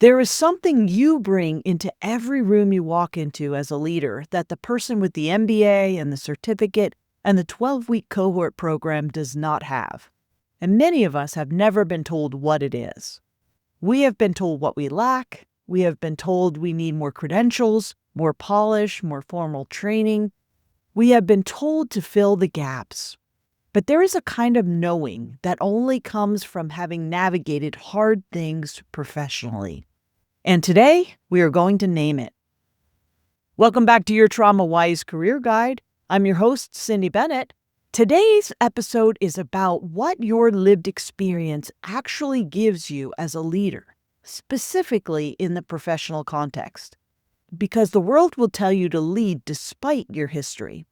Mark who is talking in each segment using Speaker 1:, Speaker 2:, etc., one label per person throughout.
Speaker 1: There is something you bring into every room you walk into as a leader that the person with the MBA and the certificate and the 12-week cohort program does not have. And many of us have never been told what it is. We have been told what we lack. We have been told we need more credentials, more polish, more formal training. We have been told to fill the gaps. But there is a kind of knowing that only comes from having navigated hard things professionally. And today, we are going to name it. Welcome back to your Trauma Wise Career Guide. I'm your host, Cyndi Bennett. Today's episode is about what your lived experience actually gives you as a leader, specifically in the professional context. Because the world will tell you to lead despite your history,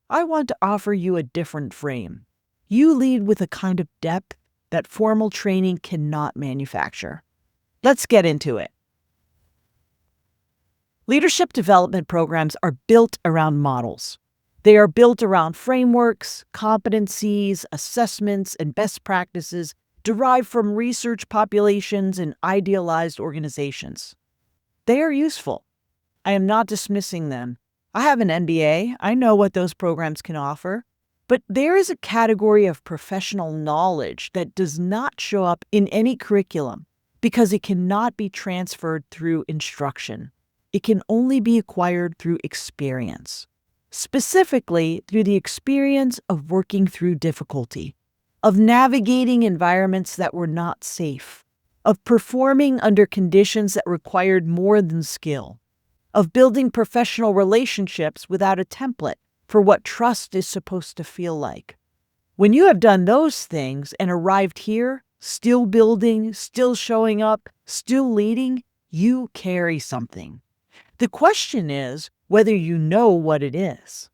Speaker 1: I want to offer you a different frame. You lead with a kind of depth that formal training cannot manufacture. Let's get into it. Leadership development programs are built around models. They are built around frameworks, competencies, assessments, and best practices derived from research populations and idealized organizations. They are useful. I am not dismissing them. I have an MBA. I know what those programs can offer. But there is a category of professional knowledge that does not show up in any curriculum because it cannot be transferred through instruction. It can only be acquired through experience, specifically through the experience of working through difficulty, of navigating environments that were not safe, of performing under conditions that required more than skill, of building professional relationships without a template for what trust is supposed to feel like. When you have done those things and arrived here, still building, still showing up, still leading, you carry something. The question is whether you know what it is.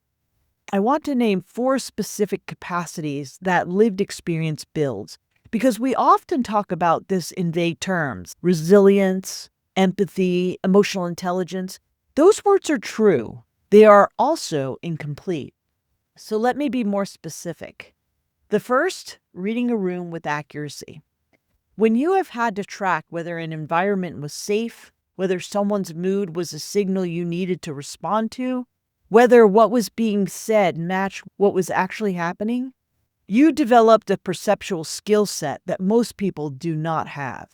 Speaker 1: I want to name 4 specific capacities that lived experience builds, because we often talk about this in vague terms: resilience, empathy, emotional intelligence. Those words are true. They are also incomplete. So let me be more specific. The first, reading a room with accuracy. When you have had to track whether an environment was safe, whether someone's mood was a signal you needed to respond to, whether what was being said matched what was actually happening, you developed a perceptual skill set that most people do not have.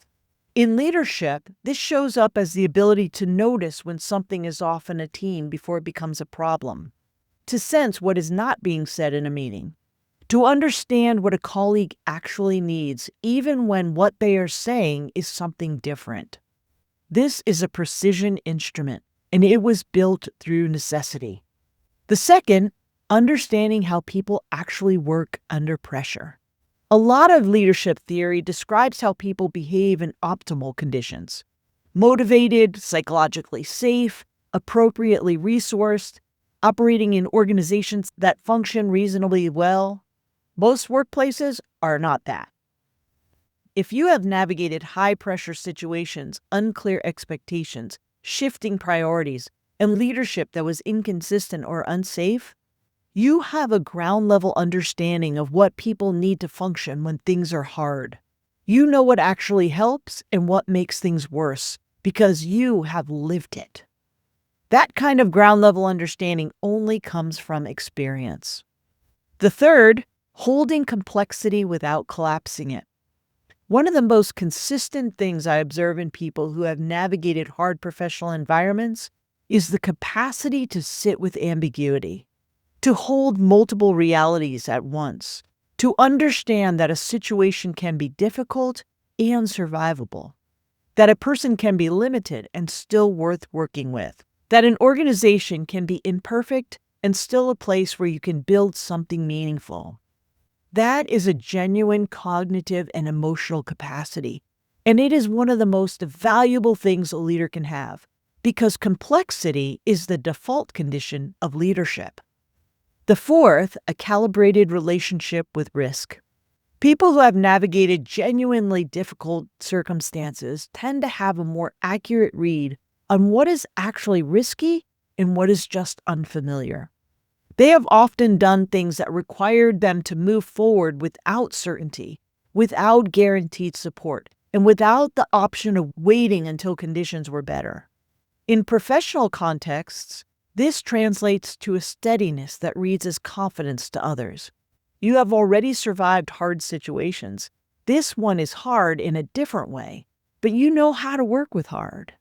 Speaker 1: In leadership, this shows up as the ability to notice when something is off in a team before it becomes a problem, to sense what is not being said in a meeting, to understand what a colleague actually needs, even when what they are saying is something different. This is a precision instrument, and it was built through necessity. The second, understanding how people actually work under pressure. A lot of leadership theory describes how people behave in optimal conditions: motivated, psychologically safe, appropriately resourced, operating in organizations that function reasonably well. Most workplaces are not that. If you have navigated high-pressure situations, unclear expectations, shifting priorities, and leadership that was inconsistent or unsafe, you have a ground-level understanding of what people need to function when things are hard. You know what actually helps and what makes things worse because you have lived it. That kind of ground-level understanding only comes from experience. The third, holding complexity without collapsing it. One of the most consistent things I observe in people who have navigated hard professional environments is the capacity to sit with ambiguity, to hold multiple realities at once, to understand that a situation can be difficult and survivable, that a person can be limited and still worth working with, that an organization can be imperfect and still a place where you can build something meaningful. That is a genuine cognitive and emotional capacity, and it is one of the most valuable things a leader can have, because complexity is the default condition of leadership. The fourth, a calibrated relationship with risk. People who have navigated genuinely difficult circumstances tend to have a more accurate read on what is actually risky and what is just unfamiliar. They have often done things that required them to move forward without certainty, without guaranteed support, and without the option of waiting until conditions were better. In professional contexts, this translates to a steadiness that reads as confidence to others. You have already survived hard situations. This one is hard in a different way, but you know how to work with hard.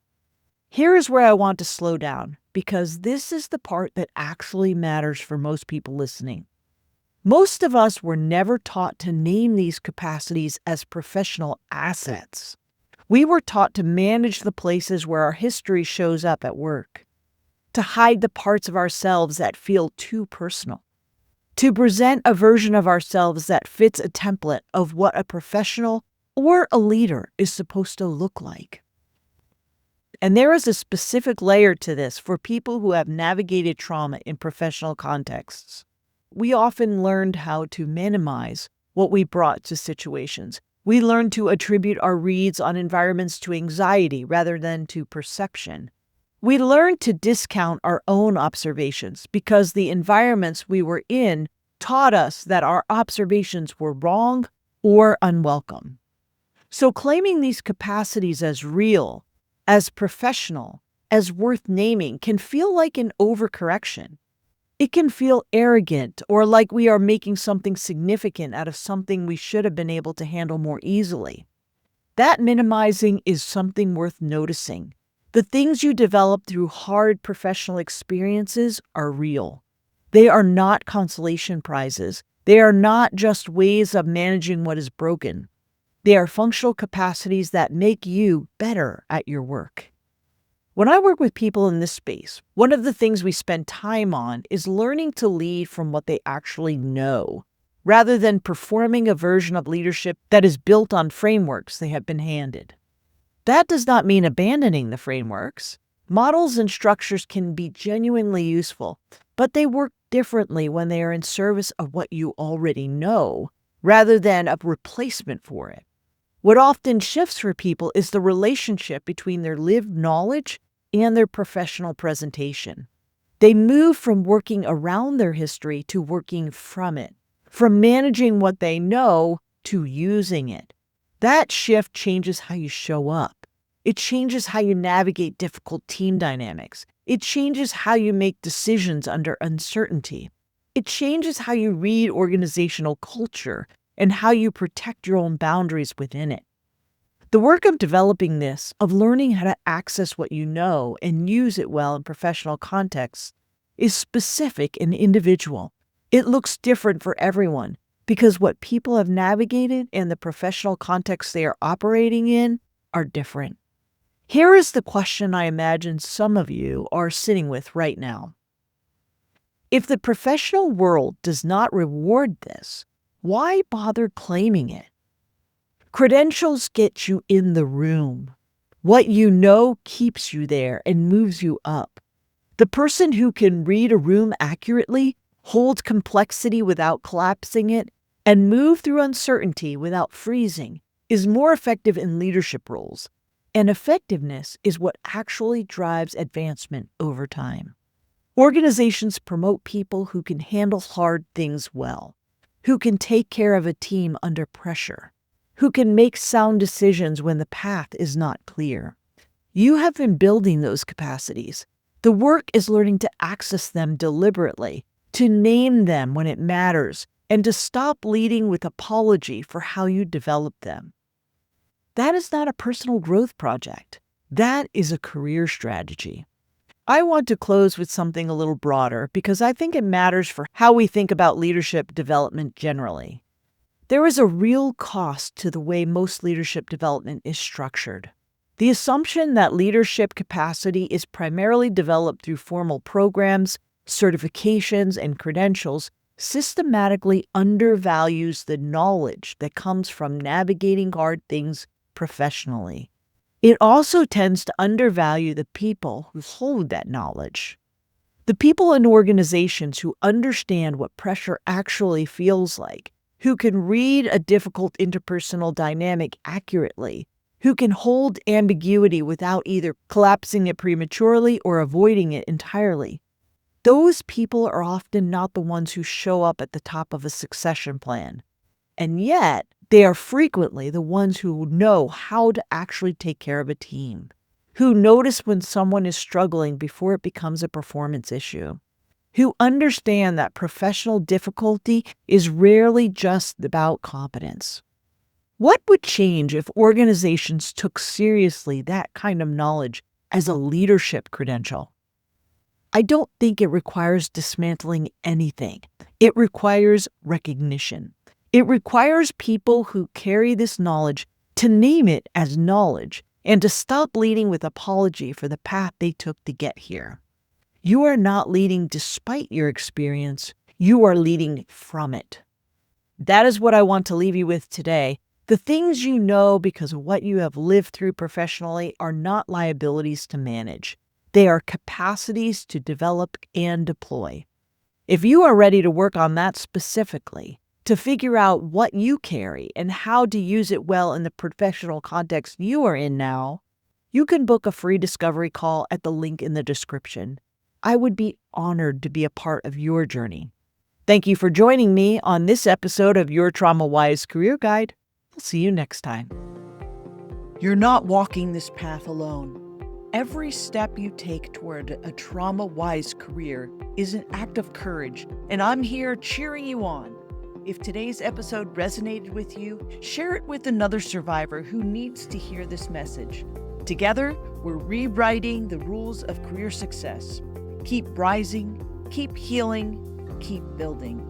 Speaker 1: Here is where I want to slow down, because this is the part that actually matters for most people listening. Most of us were never taught to name these capacities as professional assets. We were taught to manage the places where our history shows up at work, to hide the parts of ourselves that feel too personal, to present a version of ourselves that fits a template of what a professional or a leader is supposed to look like. And there is a specific layer to this for people who have navigated trauma in professional contexts. We often learned how to minimize what we brought to situations. We learned to attribute our reads on environments to anxiety rather than to perception. We learned to discount our own observations because the environments we were in taught us that our observations were wrong or unwelcome. So claiming these capacities as real, as professional, as worth naming can feel like an overcorrection. It can feel arrogant or like we are making something significant out of something we should have been able to handle more easily. That minimizing is something worth noticing. The things you develop through hard professional experiences are real. They are not consolation prizes. They are not just ways of managing what is broken. They are functional capacities that make you better at your work. When I work with people in this space, one of the things we spend time on is learning to lead from what they actually know, rather than performing a version of leadership that is built on frameworks they have been handed. That does not mean abandoning the frameworks. Models and structures can be genuinely useful, but they work differently when they are in service of what you already know, rather than a replacement for it. What often shifts for people is the relationship between their lived knowledge and their professional presentation. They move from working around their history to working from it, from managing what they know to using it. That shift changes how you show up. It changes how you navigate difficult team dynamics. It changes how you make decisions under uncertainty. It changes how you read organizational culture and how you protect your own boundaries within it. The work of developing this, of learning how to access what you know and use it well in professional contexts, is specific and individual. It looks different for everyone because what people have navigated and the professional context they are operating in are different. Here is the question I imagine some of you are sitting with right now. If the professional world does not reward this, why bother claiming it? Credentials get you in the room. What you know keeps you there and moves you up. The person who can read a room accurately, hold complexity without collapsing it, and move through uncertainty without freezing is more effective in leadership roles. And effectiveness is what actually drives advancement over time. Organizations promote people who can handle hard things well, who can take care of a team under pressure, who can make sound decisions when the path is not clear. You have been building those capacities. The work is learning to access them deliberately, to name them when it matters, and to stop leading with apology for how you develop them. That is not a personal growth project. That is a career strategy. I want to close with something a little broader because I think it matters for how we think about leadership development generally. There is a real cost to the way most leadership development is structured. The assumption that leadership capacity is primarily developed through formal programs, certifications, and credentials systematically undervalues the knowledge that comes from navigating hard things professionally. It also tends to undervalue the people who hold that knowledge. The people in organizations who understand what pressure actually feels like, who can read a difficult interpersonal dynamic accurately, who can hold ambiguity without either collapsing it prematurely or avoiding it entirely. Those people are often not the ones who show up at the top of a succession plan. And yet, They are frequently the ones who know how to actually take care of a team, who notice when someone is struggling before it becomes a performance issue, who understand that professional difficulty is rarely just about competence. What would change if organizations took seriously that kind of knowledge as a leadership credential? I don't think it requires dismantling anything. It requires recognition. It requires people who carry this knowledge to name it as knowledge and to stop leading with apology for the path they took to get here. You are not leading despite your experience. You are leading from it. That is what I want to leave you with today. The things you know because of what you have lived through professionally are not liabilities to manage. They are capacities to develop and deploy. If you are ready to work on that specifically, to figure out what you carry and how to use it well in the professional context you are in now, you can book a free discovery call at the link in the description. I would be honored to be a part of your journey. Thank you for joining me on this episode of Your Trauma-Wise Career Guide. I'll see you next time. You're not walking this path alone. Every step you take toward a trauma-wise career is an act of courage, and I'm here cheering you on. If today's episode resonated with you, share it with another survivor who needs to hear this message. Together, we're rewriting the rules of career success. Keep rising, keep healing, keep building.